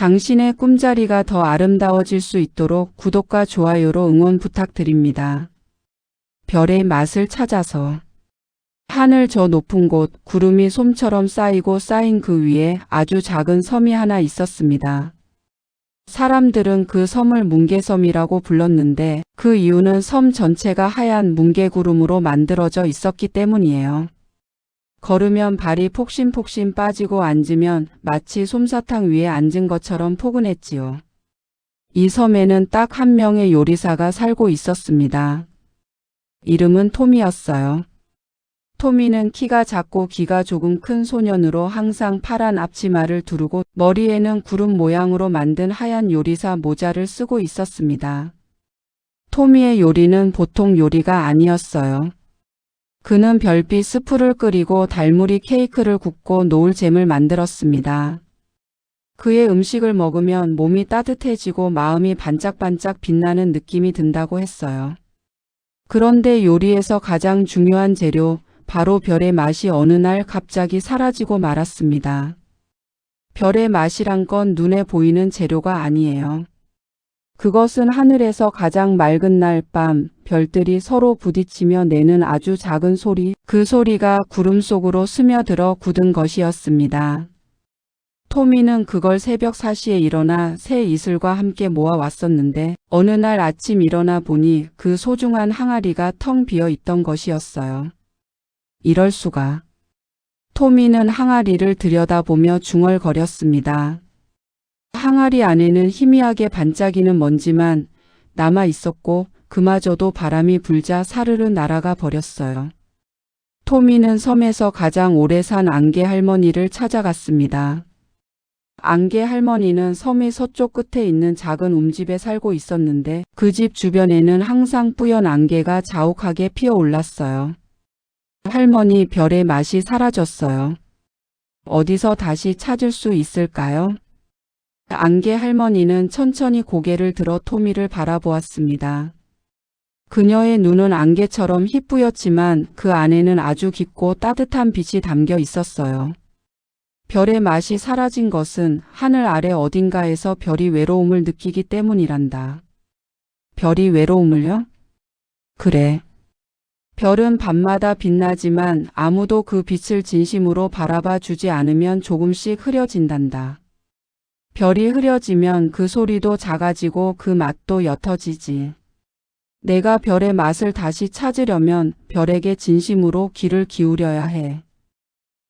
당신의 꿈자리가 더 아름다워질 수 있도록 구독과 좋아요로 응원 부탁드립니다. 별의 맛을 찾아서. 하늘 저 높은 곳, 구름이 솜처럼 쌓이고 쌓인 그 위에 아주 작은 섬이 하나 있었습니다. 사람들은 그 섬을 뭉게섬이라고 불렀는데 그 이유는 섬 전체가 하얀 뭉게구름으로 만들어져 있었기 때문이에요. 걸으면 발이 폭신폭신 빠지고 앉으면 마치 솜사탕 위에 앉은 것처럼 포근했지요. 이 섬에는 딱 한 명의 요리사가 살고 있었습니다. 이름은 톰이었어요. 토미는 키가 작고 귀가 조금 큰 소년으로 항상 파란 앞치마를 두르고 머리에는 구름 모양으로 만든 하얀 요리사 모자를 쓰고 있었습니다. 토미의 요리는 보통 요리가 아니었어요. 그는 별빛 스프를 끓이고 달무리 케이크를 굽고 노을잼을 만들었습니다. 그의 음식을 먹으면 몸이 따뜻해지고 마음이 반짝반짝 빛나는 느낌이 든다고 했어요. 그런데 요리에서 가장 중요한 재료, 바로 별의 맛이 어느 날 갑자기 사라지고 말았습니다. 별의 맛이란 건 눈에 보이는 재료가 아니에요. 그것은 하늘에서 가장 맑은 날 밤 별들이 서로 부딪히며 내는 아주 작은 소리, 그 소리가 구름 속으로 스며들어 굳은 것이었습니다. 토미는 그걸 새벽 4시에 일어나 새 이슬과 함께 모아왔었는데 어느 날 아침 일어나 보니 그 소중한 항아리가 텅 비어 있던 것이었어요. 이럴 수가. 토미는 항아리를 들여다보며 중얼거렸습니다. 항아리 안에는 희미하게 반짝이는 먼지만 남아 있었고 그마저도 바람이 불자 사르르 날아가 버렸어요. 토미는 섬에서 가장 오래 산 안개 할머니를 찾아갔습니다. 안개 할머니는 섬의 서쪽 끝에 있는 작은 움집에 살고 있었는데 그 집 주변에는 항상 뿌연 안개가 자욱하게 피어올랐어요. 할머니, 별의 맛이 사라졌어요. 어디서 다시 찾을 수 있을까요? 안개 할머니는 천천히 고개를 들어 토미를 바라보았습니다. 그녀의 눈은 안개처럼 희뿌였지만 그 안에는 아주 깊고 따뜻한 빛이 담겨 있었어요. 별의 맛이 사라진 것은 하늘 아래 어딘가에서 별이 외로움을 느끼기 때문이란다. 별이 외로움을요? 그래. 별은 밤마다 빛나지만 아무도 그 빛을 진심으로 바라봐 주지 않으면 조금씩 흐려진단다. 별이 흐려지면 그 소리도 작아지고 그 맛도 옅어지지. 내가 별의 맛을 다시 찾으려면 별에게 진심으로 귀를 기울여야 해.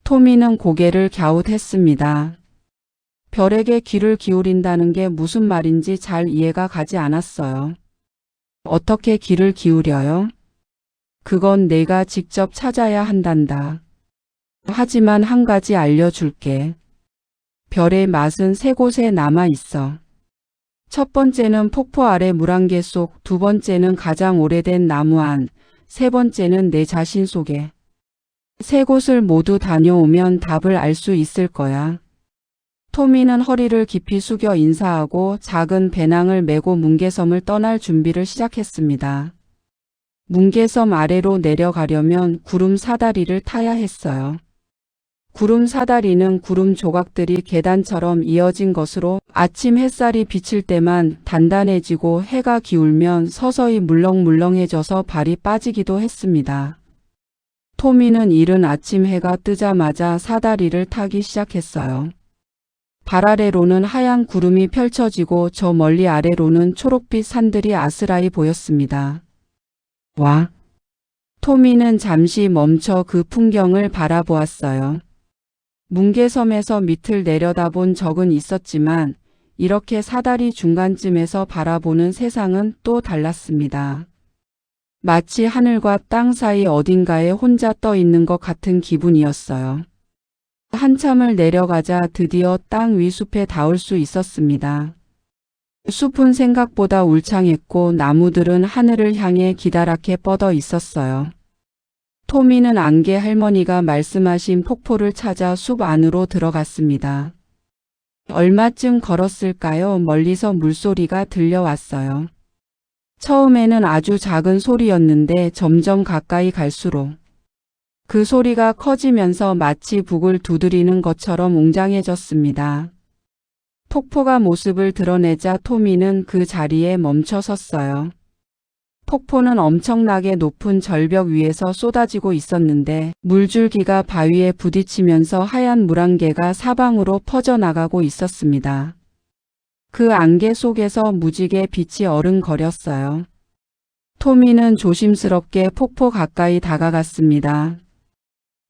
토미는 고개를 갸웃했습니다. 별에게 귀를 기울인다는 게 무슨 말인지 잘 이해가 가지 않았어요. 어떻게 귀를 기울여요? 그건 내가 직접 찾아야 한단다. 하지만 한 가지 알려줄게. 별의 맛은 3곳에 남아 있어. 첫 번째는 폭포 아래 물안개 속, 두 번째는 가장 오래된 나무 안, 세 번째는 내 자신 속에. 3곳을 모두 다녀오면 답을 알 수 있을 거야. 토미는 허리를 깊이 숙여 인사하고 작은 배낭을 메고 뭉게섬을 떠날 준비를 시작했습니다. 뭉게섬 아래로 내려가려면 구름 사다리를 타야 했어요. 구름 사다리는 구름 조각들이 계단처럼 이어진 것으로 아침 햇살이 비칠 때만 단단해지고 해가 기울면 서서히 물렁물렁해져서 발이 빠지기도 했습니다. 토미는 이른 아침 해가 뜨자마자 사다리를 타기 시작했어요. 발 아래로는 하얀 구름이 펼쳐지고 저 멀리 아래로는 초록빛 산들이 아스라이 보였습니다. 와! 토미는 잠시 멈춰 그 풍경을 바라보았어요. 뭉게섬에서 밑을 내려다본 적은 있었지만 이렇게 사다리 중간쯤에서 바라보는 세상은 또 달랐습니다. 마치 하늘과 땅 사이 어딘가에 혼자 떠 있는 것 같은 기분이었어요. 한참을 내려가자 드디어 땅 위 숲에 닿을 수 있었습니다. 숲은 생각보다 울창했고 나무들은 하늘을 향해 기다랗게 뻗어 있었어요. 토미는 안개 할머니가 말씀하신 폭포를 찾아 숲 안으로 들어갔습니다. 얼마쯤 걸었을까요? 멀리서 물소리가 들려왔어요. 처음에는 아주 작은 소리였는데 점점 가까이 갈수록 그 소리가 커지면서 마치 북을 두드리는 것처럼 웅장해졌습니다. 폭포가 모습을 드러내자 토미는 그 자리에 멈춰 섰어요. 폭포는 엄청나게 높은 절벽 위에서 쏟아지고 있었는데 물줄기가 바위에 부딪히면서 하얀 물안개가 사방으로 퍼져나가고 있었습니다. 그 안개 속에서 무지개 빛이 어른거렸어요. 토미는 조심스럽게 폭포 가까이 다가갔습니다.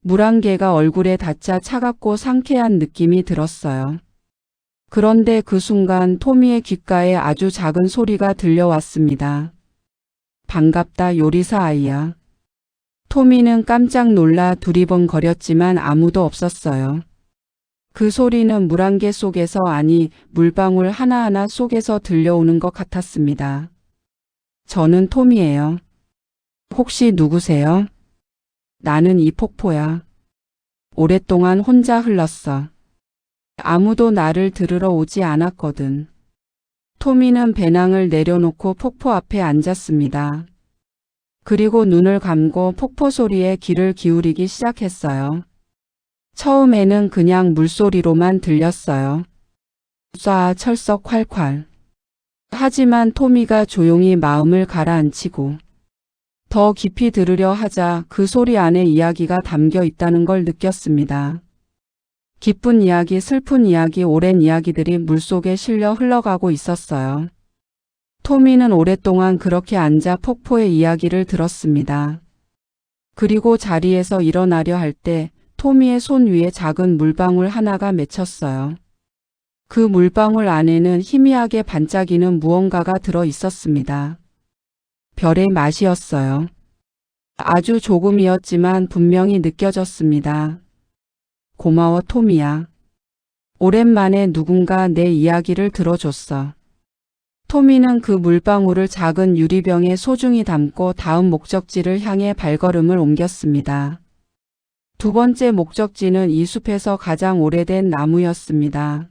물안개가 얼굴에 닿자 차갑고 상쾌한 느낌이 들었어요. 그런데 그 순간 토미의 귓가에 아주 작은 소리가 들려왔습니다. 반갑다 요리사 아이야. 토미는 깜짝 놀라 두리번거렸지만 아무도 없었어요. 그 소리는 물안개 속에서 아니 물방울 하나하나 속에서 들려오는 것 같았습니다. 저는 토미예요. 혹시 누구세요? 나는 이 폭포야. 오랫동안 혼자 흘렀어. 아무도 나를 들으러 오지 않았거든. 토미는 배낭을 내려놓고 폭포 앞에 앉았습니다. 그리고 눈을 감고 폭포 소리에 귀를 기울이기 시작했어요. 처음에는 그냥 물소리로만 들렸어요. 쏴 철썩 콸콸. 하지만 토미가 조용히 마음을 가라앉히고 더 깊이 들으려 하자 그 소리 안에 이야기가 담겨 있다는 걸 느꼈습니다. 기쁜 이야기, 슬픈 이야기, 오랜 이야기들이 물속에 실려 흘러가고 있었어요. 토미는 오랫동안 그렇게 앉아 폭포의 이야기를 들었습니다. 그리고 자리에서 일어나려 할 때 토미의 손 위에 작은 물방울 하나가 맺혔어요. 그 물방울 안에는 희미하게 반짝이는 무언가가 들어 있었습니다. 별의 맛이었어요. 아주 조금이었지만 분명히 느껴졌습니다. 고마워 토미야. 오랜만에 누군가 내 이야기를 들어줬어. 토미는 그 물방울을 작은 유리병에 소중히 담고 다음 목적지를 향해 발걸음을 옮겼습니다. 두 번째 목적지는 이 숲에서 가장 오래된 나무였습니다.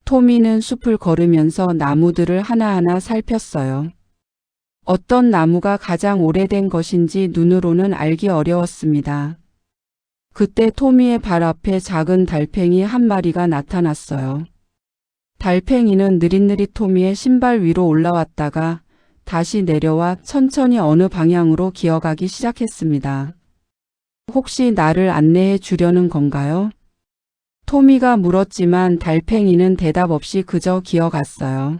토미는 숲을 걸으면서 나무들을 하나하나 살폈어요. 어떤 나무가 가장 오래된 것인지 눈으로는 알기 어려웠습니다. 그때 토미의 발 앞에 작은 달팽이 한 마리가 나타났어요. 달팽이는 느릿느릿 토미의 신발 위로 올라왔다가 다시 내려와 천천히 어느 방향으로 기어가기 시작했습니다. 혹시 나를 안내해 주려는 건가요? 토미가 물었지만 달팽이는 대답 없이 그저 기어갔어요.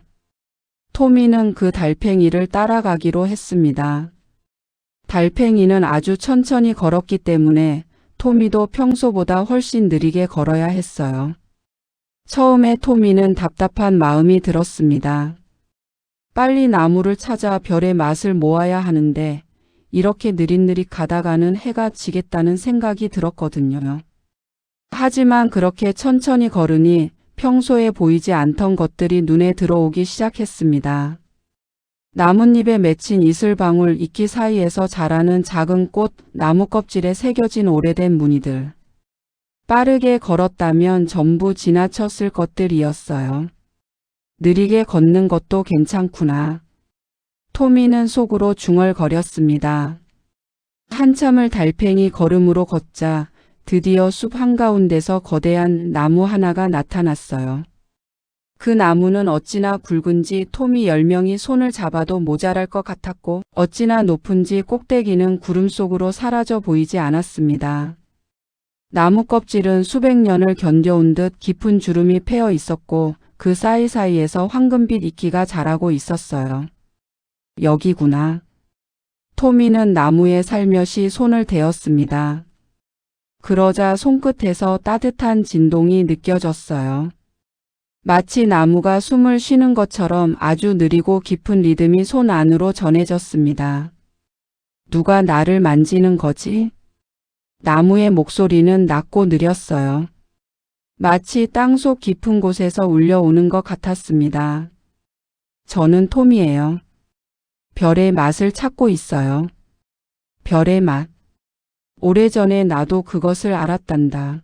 토미는 그 달팽이를 따라가기로 했습니다. 달팽이는 아주 천천히 걸었기 때문에 토미도 평소보다 훨씬 느리게 걸어야 했어요. 처음에 토미는 답답한 마음이 들었습니다. 빨리 나무를 찾아 별의 맛을 모아야 하는데 이렇게 느릿느릿 가다가는 해가 지겠다는 생각이 들었거든요. 하지만 그렇게 천천히 걸으니 평소에 보이지 않던 것들이 눈에 들어오기 시작했습니다. 나뭇잎에 맺힌 이슬방울 이끼 사이에서 자라는 작은 꽃, 나무 껍질에 새겨진 오래된 무늬들. 빠르게 걸었다면 전부 지나쳤을 것들이었어요. 느리게 걷는 것도 괜찮구나. 토미는 속으로 중얼거렸습니다. 한참을 달팽이 걸음으로 걷자 드디어 숲 한가운데서 거대한 나무 하나가 나타났어요. 그 나무는 어찌나 굵은지 토미 10명이 손을 잡아도 모자랄 것 같았고 어찌나 높은지 꼭대기는 구름 속으로 사라져 보이지 않았습니다. 나무 껍질은 수백 년을 견뎌온 듯 깊은 주름이 패여 있었고 그 사이사이에서 황금빛 이끼가 자라고 있었어요. 여기구나. 토미는 나무에 살며시 손을 대었습니다. 그러자 손끝에서 따뜻한 진동이 느껴졌어요. 마치 나무가 숨을 쉬는 것처럼 아주 느리고 깊은 리듬이 손 안으로 전해졌습니다. 누가 나를 만지는 거지? 나무의 목소리는 낮고 느렸어요. 마치 땅속 깊은 곳에서 울려오는 것 같았습니다. 저는 톰이에요. 별의 맛을 찾고 있어요. 별의 맛. 오래전에 나도 그것을 알았단다.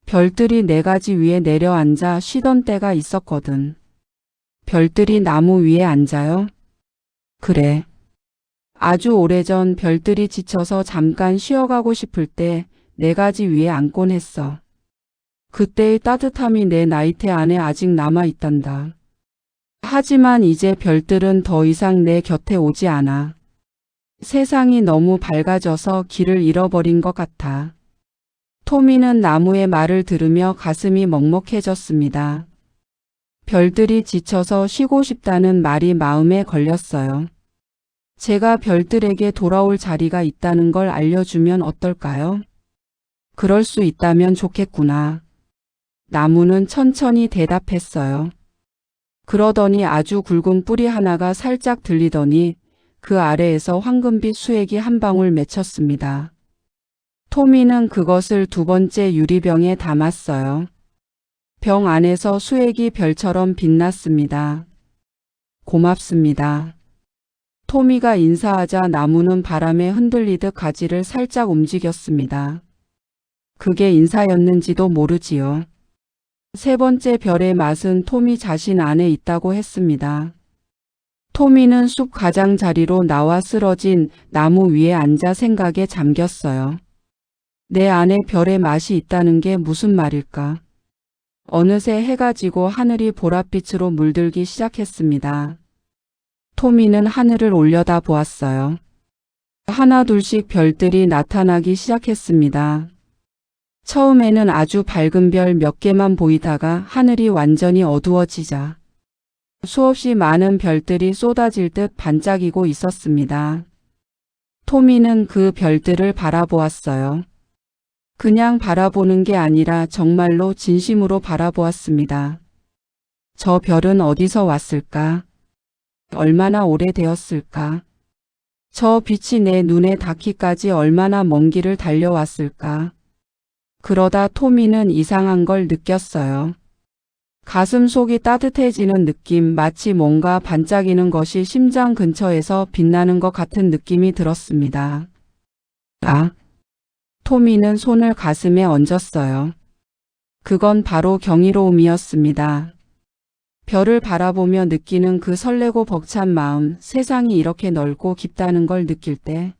별들이 4가지 위에 내려앉아 쉬던 때가 있었거든. 별들이 나무 위에 앉아요? 그래. 아주 오래전 별들이 지쳐서 잠깐 쉬어가고 싶을 때 4가지 위에 앉곤 했어. 그때의 따뜻함이 내 나이테 안에 아직 남아있단다. 하지만 이제 별들은 더 이상 내 곁에 오지 않아. 세상이 너무 밝아져서 길을 잃어버린 것 같아. 토미는 나무의 말을 들으며 가슴이 먹먹해졌습니다. 별들이 지쳐서 쉬고 싶다는 말이 마음에 걸렸어요. 제가 별들에게 돌아올 자리가 있다는 걸 알려주면 어떨까요? 그럴 수 있다면 좋겠구나. 나무는 천천히 대답했어요. 그러더니 아주 굵은 뿌리 하나가 살짝 들리더니 그 아래에서 황금빛 수액이 한 방울 맺혔습니다. 토미는 그것을 두 번째 유리병에 담았어요. 병 안에서 수액이 별처럼 빛났습니다. 고맙습니다. 토미가 인사하자 나무는 바람에 흔들리듯 가지를 살짝 움직였습니다. 그게 인사였는지도 모르지요. 세 번째 별의 맛은 토미 자신 안에 있다고 했습니다. 토미는 숲 가장자리로 나와 쓰러진 나무 위에 앉아 생각에 잠겼어요. 내 안에 별의 맛이 있다는 게 무슨 말일까? 어느새 해가 지고 하늘이 보랏빛으로 물들기 시작했습니다. 토미는 하늘을 올려다 보았어요. 하나둘씩 별들이 나타나기 시작했습니다. 처음에는 아주 밝은 별 몇 개만 보이다가 하늘이 완전히 어두워지자 수없이 많은 별들이 쏟아질 듯 반짝이고 있었습니다. 토미는 그 별들을 바라보았어요. 그냥 바라보는 게 아니라 정말로 진심으로 바라보았습니다. 저 별은 어디서 왔을까? 얼마나 오래되었을까? 저 빛이 내 눈에 닿기까지 얼마나 먼 길을 달려왔을까? 그러다 토미는 이상한 걸 느꼈어요. 가슴 속이 따뜻해지는 느낌, 마치 뭔가 반짝이는 것이 심장 근처에서 빛나는 것 같은 느낌이 들었습니다. 아! 토미는 손을 가슴에 얹었어요. 그건 바로 경이로움이었습니다. 별을 바라보며 느끼는 그 설레고 벅찬 마음, 세상이 이렇게 넓고 깊다는 걸 느낄 때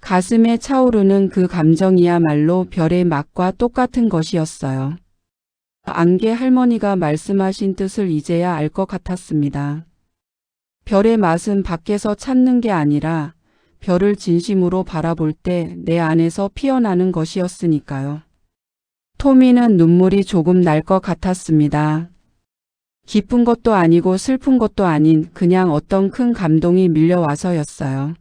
가슴에 차오르는 그 감정이야말로 별의 맛과 똑같은 것이었어요. 안개 할머니가 말씀하신 뜻을 이제야 알 것 같았습니다. 별의 맛은 밖에서 찾는 게 아니라 별을 진심으로 바라볼 때 내 안에서 피어나는 것이었으니까요. 토미는 눈물이 조금 날 것 같았습니다. 기쁜 것도 아니고 슬픈 것도 아닌 그냥 어떤 큰 감동이 밀려와서였어요.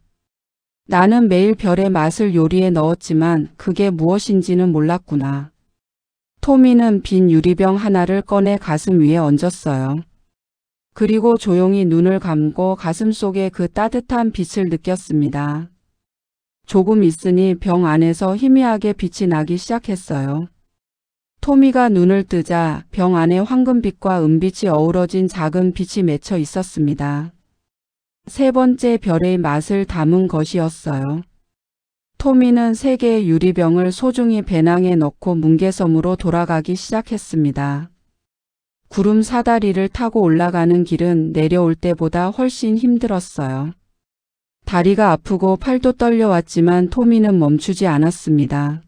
나는 매일 별의 맛을 요리에 넣었지만 그게 무엇인지는 몰랐구나. 토미는 빈 유리병 하나를 꺼내 가슴 위에 얹었어요. 그리고 조용히 눈을 감고 가슴 속에 그 따뜻한 빛을 느꼈습니다. 조금 있으니 병 안에서 희미하게 빛이 나기 시작했어요. 토미가 눈을 뜨자 병 안에 황금빛과 은빛이 어우러진 작은 빛이 맺혀 있었습니다. 세 번째 별의 맛을 담은 것이었어요. 토미는 세 개의 유리병을 소중히 배낭에 넣고 뭉게섬으로 돌아가기 시작했습니다. 구름 사다리를 타고 올라가는 길은 내려올 때보다 훨씬 힘들었어요. 다리가 아프고 팔도 떨려왔지만 토미는 멈추지 않았습니다.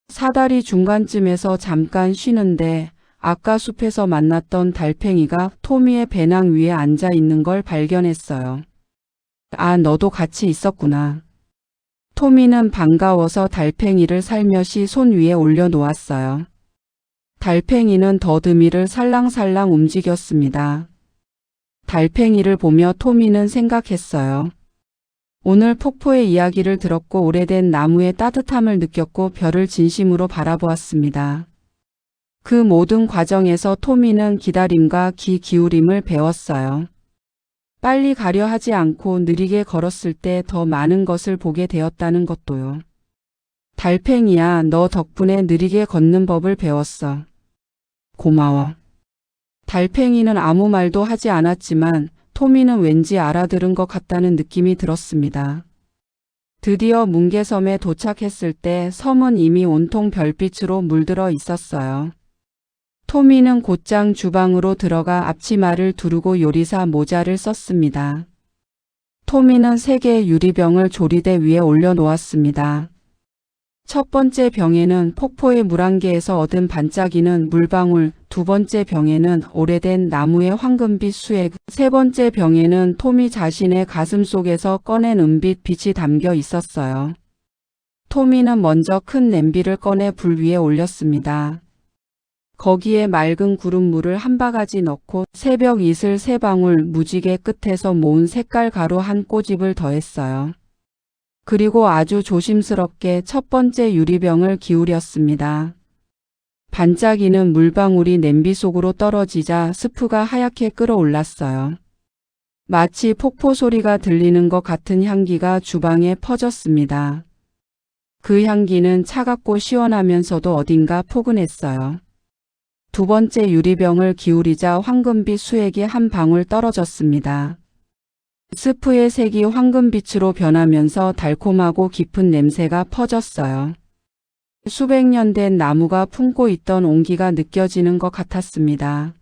사다리 중간쯤에서 잠깐 쉬는데 아까 숲에서 만났던 달팽이가 토미의 배낭 위에 앉아 있는 걸 발견했어요. 아, 너도 같이 있었구나. 토미는 반가워서 달팽이를 살며시 손 위에 올려놓았어요. 달팽이는 더듬이를 살랑살랑 움직였습니다. 달팽이를 보며 토미는 생각했어요. 오늘 폭포의 이야기를 들었고 오래된 나무의 따뜻함을 느꼈고 별을 진심으로 바라보았습니다. 그 모든 과정에서 토미는 기다림과 귀 기울임을 배웠어요. 빨리 가려 하지 않고 느리게 걸었을 때 더 많은 것을 보게 되었다는 것도요. 달팽이야, 너 덕분에 느리게 걷는 법을 배웠어. 고마워. 달팽이는 아무 말도 하지 않았지만 토미는 왠지 알아들은 것 같다는 느낌이 들었습니다. 드디어 뭉게섬에 도착했을 때 섬은 이미 온통 별빛으로 물들어 있었어요. 토미는 곧장 주방으로 들어가 앞치마를 두르고 요리사 모자를 썼습니다. 토미는 세 개의 유리병을 조리대 위에 올려놓았습니다. 첫 번째 병에는 폭포의 물안개에서 얻은 반짝이는 물방울, 두 번째 병에는 오래된 나무의 황금빛 수액, 세 번째 병에는 톰이 자신의 가슴 속에서 꺼낸 은빛 빛이 담겨 있었어요. 토미는 먼저 큰 냄비를 꺼내 불 위에 올렸습니다. 거기에 맑은 구름물을 한 바가지 넣고 새벽 이슬 세 방울, 무지개 끝에서 모은 색깔 가루 한 꼬집을 더했어요. 그리고 아주 조심스럽게 첫 번째 유리병을 기울였습니다. 반짝이는 물방울이 냄비 속으로 떨어지자 스프가 하얗게 끓어올랐어요. 마치 폭포 소리가 들리는 것 같은 향기가 주방에 퍼졌습니다. 그 향기는 차갑고 시원하면서도 어딘가 포근했어요. 두 번째 유리병을 기울이자 황금빛 수액이 한 방울 떨어졌습니다. 스프의 색이 황금빛으로 변하면서 달콤하고 깊은 냄새가 퍼졌어요. 수백 년 된 나무가 품고 있던 온기가 느껴지는 것 같았습니다.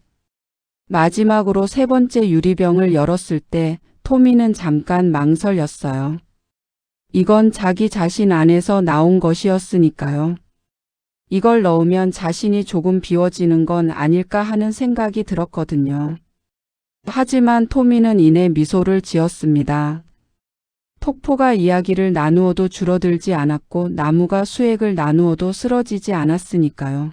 마지막으로 세 번째 유리병을 열었을 때 토미는 잠깐 망설였어요. 이건 자기 자신 안에서 나온 것이었으니까요. 이걸 넣으면 자신이 조금 비워지는 건 아닐까 하는 생각이 들었거든요. 하지만 토미는 이내 미소를 지었습니다. 폭포가 이야기를 나누어도 줄어들지 않았고 나무가 수액을 나누어도 쓰러지지 않았으니까요.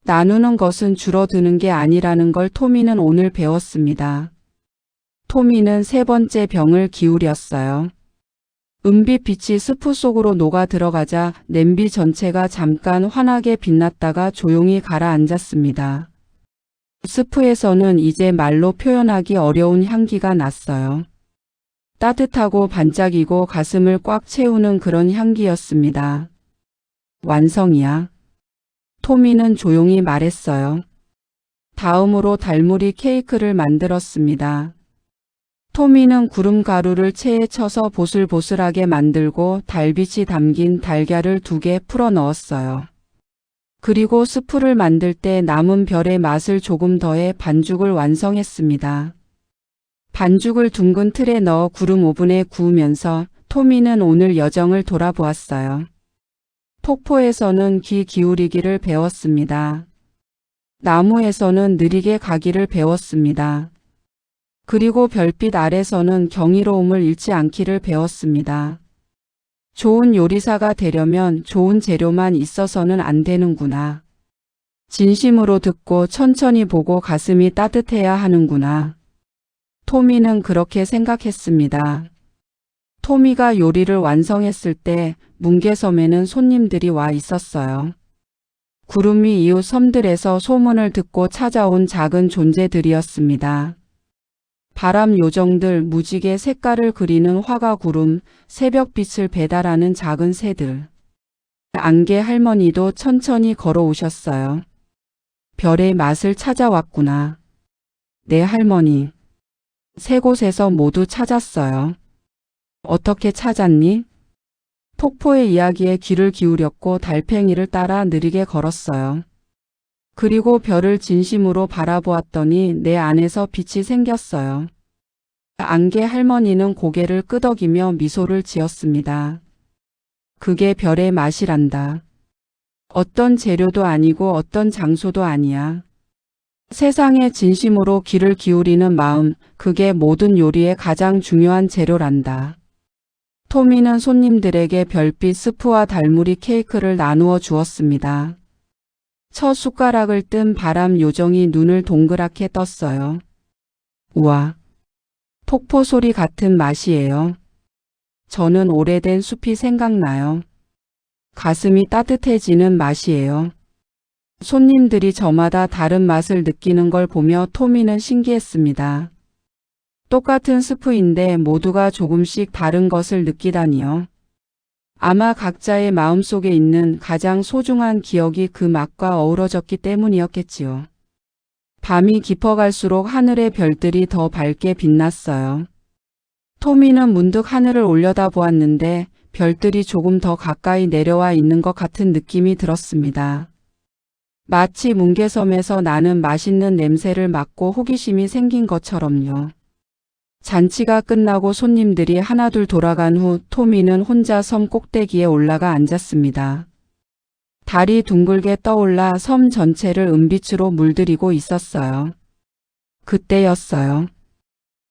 나누는 것은 줄어드는 게 아니라는 걸 토미는 오늘 배웠습니다. 토미는 세 번째 병을 기울였어요. 은빛 빛이 스프 속으로 녹아 들어가자 냄비 전체가 잠깐 환하게 빛났다가 조용히 가라앉았습니다. 스프에서는 이제 말로 표현하기 어려운 향기가 났어요. 따뜻하고 반짝이고 가슴을 꽉 채우는 그런 향기였습니다. 완성이야. 토미는 조용히 말했어요. 다음으로 달무리 케이크를 만들었습니다. 토미는 구름 가루를 체에 쳐서 보슬보슬하게 만들고 달빛이 담긴 달걀을 2개 풀어 넣었어요. 그리고 스프를 만들 때 남은 별의 맛을 조금 더해 반죽을 완성했습니다. 반죽을 둥근 틀에 넣어 구름 오븐에 구우면서 토미는 오늘 여정을 돌아보았어요. 폭포에서는 귀 기울이기를 배웠습니다. 나무에서는 느리게 가기를 배웠습니다. 그리고 별빛 아래서는 경이로움을 잃지 않기를 배웠습니다. 좋은 요리사가 되려면 좋은 재료만 있어서는 안 되는구나. 진심으로 듣고 천천히 보고 가슴이 따뜻해야 하는구나. 토미는 그렇게 생각했습니다. 토미가 요리를 완성했을 때 뭉게섬에는 손님들이 와 있었어요. 구름 위 이웃 섬들에서 소문을 듣고 찾아온 작은 존재들이었습니다. 바람 요정들, 무지개 색깔을 그리는 화가 구름, 새벽빛을 배달하는 작은 새들. 안개 할머니도 천천히 걸어오셨어요. 별의 맛을 찾아왔구나. 내 할머니. 세 곳에서 모두 찾았어요. 어떻게 찾았니? 폭포의 이야기에 귀를 기울였고 달팽이를 따라 느리게 걸었어요. 그리고 별을 진심으로 바라보았더니 내 안에서 빛이 생겼어요. 안개 할머니는 고개를 끄덕이며 미소를 지었습니다. 그게 별의 맛이란다. 어떤 재료도 아니고 어떤 장소도 아니야. 세상에 진심으로 귀를 기울이는 마음, 그게 모든 요리의 가장 중요한 재료란다. 토미는 손님들에게 별빛 스프와 달무리 케이크를 나누어 주었습니다. 첫 숟가락을 뜬 바람 요정이 눈을 동그랗게 떴어요. 우와, 폭포 소리 같은 맛이에요. 저는 오래된 숲이 생각나요. 가슴이 따뜻해지는 맛이에요. 손님들이 저마다 다른 맛을 느끼는 걸 보며 토미는 신기했습니다. 똑같은 스프인데 모두가 조금씩 다른 것을 느끼다니요. 아마 각자의 마음속에 있는 가장 소중한 기억이 그 맛과 어우러졌기 때문이었겠지요. 밤이 깊어갈수록 하늘의 별들이 더 밝게 빛났어요. 토미는 문득 하늘을 올려다보았는데 별들이 조금 더 가까이 내려와 있는 것 같은 느낌이 들었습니다. 마치 뭉게섬에서 나는 맛있는 냄새를 맡고 호기심이 생긴 것처럼요. 잔치가 끝나고 손님들이 하나둘 돌아간 후 토미는 혼자 섬 꼭대기에 올라가 앉았습니다. 달이 둥글게 떠올라 섬 전체를 은빛으로 물들이고 있었어요. 그때였어요.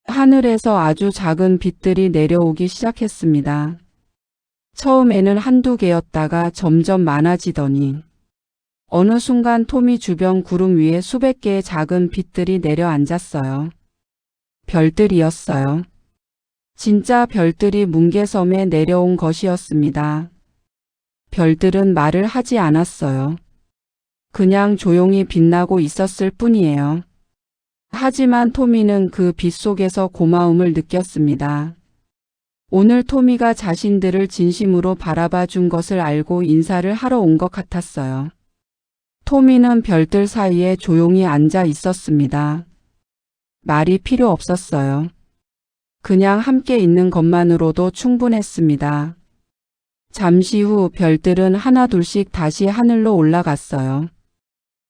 하늘에서 아주 작은 빛들이 내려오기 시작했습니다. 처음에는 한두 개였다가 점점 많아지더니 어느 순간 토미 주변 구름 위에 수백 개의 작은 빛들이 내려앉았어요. 별들이었어요. 진짜 별들이 뭉게섬에 내려온 것이었습니다. 별들은 말을 하지 않았어요. 그냥 조용히 빛나고 있었을 뿐이에요. 하지만 토미는 그 빛 속에서 고마움을 느꼈습니다. 오늘 토미가 자신들을 진심으로 바라봐 준 것을 알고 인사를 하러 온 것 같았어요. 토미는 별들 사이에 조용히 앉아 있었습니다. 말이 필요 없었어요. 그냥 함께 있는 것만으로도 충분했습니다. 잠시 후 별들은 하나둘씩 다시 하늘로 올라갔어요.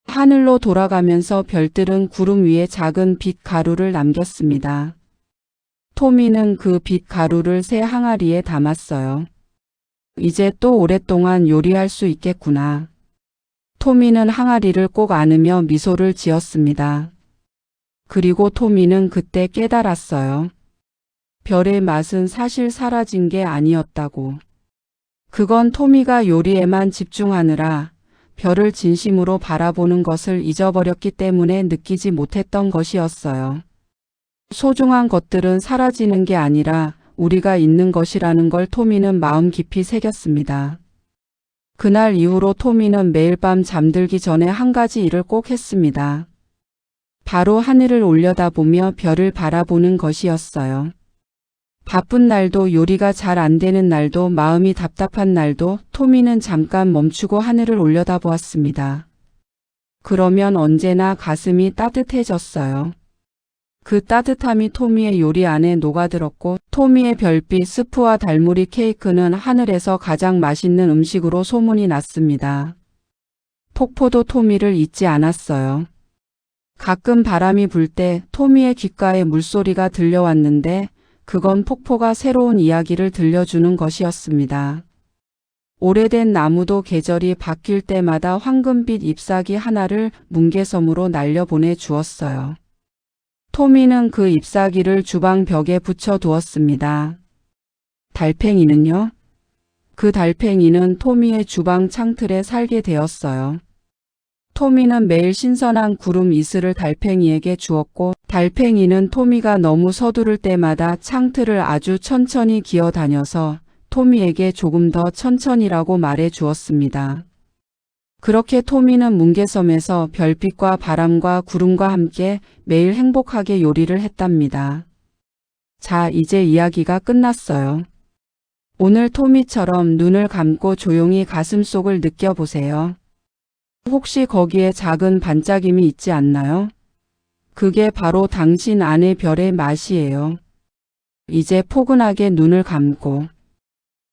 하늘로 돌아가면서 별들은 구름 위에 작은 빛 가루를 남겼습니다. 토미는 그 빛 가루를 새 항아리에 담았어요. 이제 또 오랫동안 요리할 수 있겠구나. 토미는 항아리를 꼭 안으며 미소를 지었습니다. 그리고 토미는 그때 깨달았어요. 별의 맛은 사실 사라진 게 아니었다고. 그건 토미가 요리에만 집중하느라 별을 진심으로 바라보는 것을 잊어버렸기 때문에 느끼지 못했던 것이었어요. 소중한 것들은 사라지는 게 아니라 우리가 있는 것이라는 걸 토미는 마음 깊이 새겼습니다. 그날 이후로 토미는 매일 밤 잠들기 전에 한 가지 일을 꼭 했습니다. 바로 하늘을 올려다보며 별을 바라보는 것이었어요. 바쁜 날도 요리가 잘 안 되는 날도 마음이 답답한 날도 토미는 잠깐 멈추고 하늘을 올려다보았습니다. 그러면 언제나 가슴이 따뜻해졌어요. 그 따뜻함이 토미의 요리 안에 녹아들었고 토미의 별빛 스프와 달무리 케이크는 하늘에서 가장 맛있는 음식으로 소문이 났습니다. 폭포도 토미를 잊지 않았어요. 가끔 바람이 불 때 토미의 귓가에 물소리가 들려왔는데 그건 폭포가 새로운 이야기를 들려주는 것이었습니다. 오래된 나무도 계절이 바뀔 때마다 황금빛 잎사귀 하나를 뭉게섬으로 날려보내 주었어요. 토미는 그 잎사귀를 주방 벽에 붙여 두었습니다. 달팽이는요? 그 달팽이는 토미의 주방 창틀에 살게 되었어요. 토미는 매일 신선한 구름 이슬을 달팽이에게 주었고 달팽이는 토미가 너무 서두를 때마다 창틀을 아주 천천히 기어다녀서 토미에게 조금 더 천천히라고 말해 주었습니다. 그렇게 토미는 뭉게섬에서 별빛과 바람과 구름과 함께 매일 행복하게 요리를 했답니다. 자, 이제 이야기가 끝났어요. 오늘 토미처럼 눈을 감고 조용히 가슴속을 느껴보세요. 혹시 거기에 작은 반짝임이 있지 않나요? 그게 바로 당신 안의 별의 맛이에요. 이제 포근하게 눈을 감고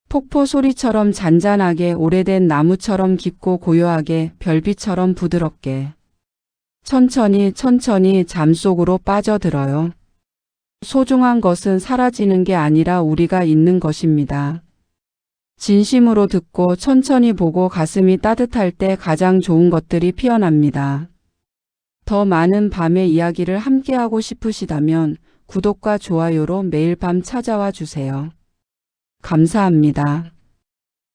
폭포 소리처럼 잔잔하게 오래된 나무처럼 깊고 고요하게 별빛처럼 부드럽게 천천히 잠속으로 빠져들어요. 소중한 것은 사라지는 게 아니라 우리가 있는 것입니다. 진심으로 듣고 천천히 보고 가슴이 따뜻할 때 가장 좋은 것들이 피어납니다. 더 많은 밤의 이야기를 함께하고 싶으시다면 구독과 좋아요로 매일 밤 찾아와 주세요. 감사합니다.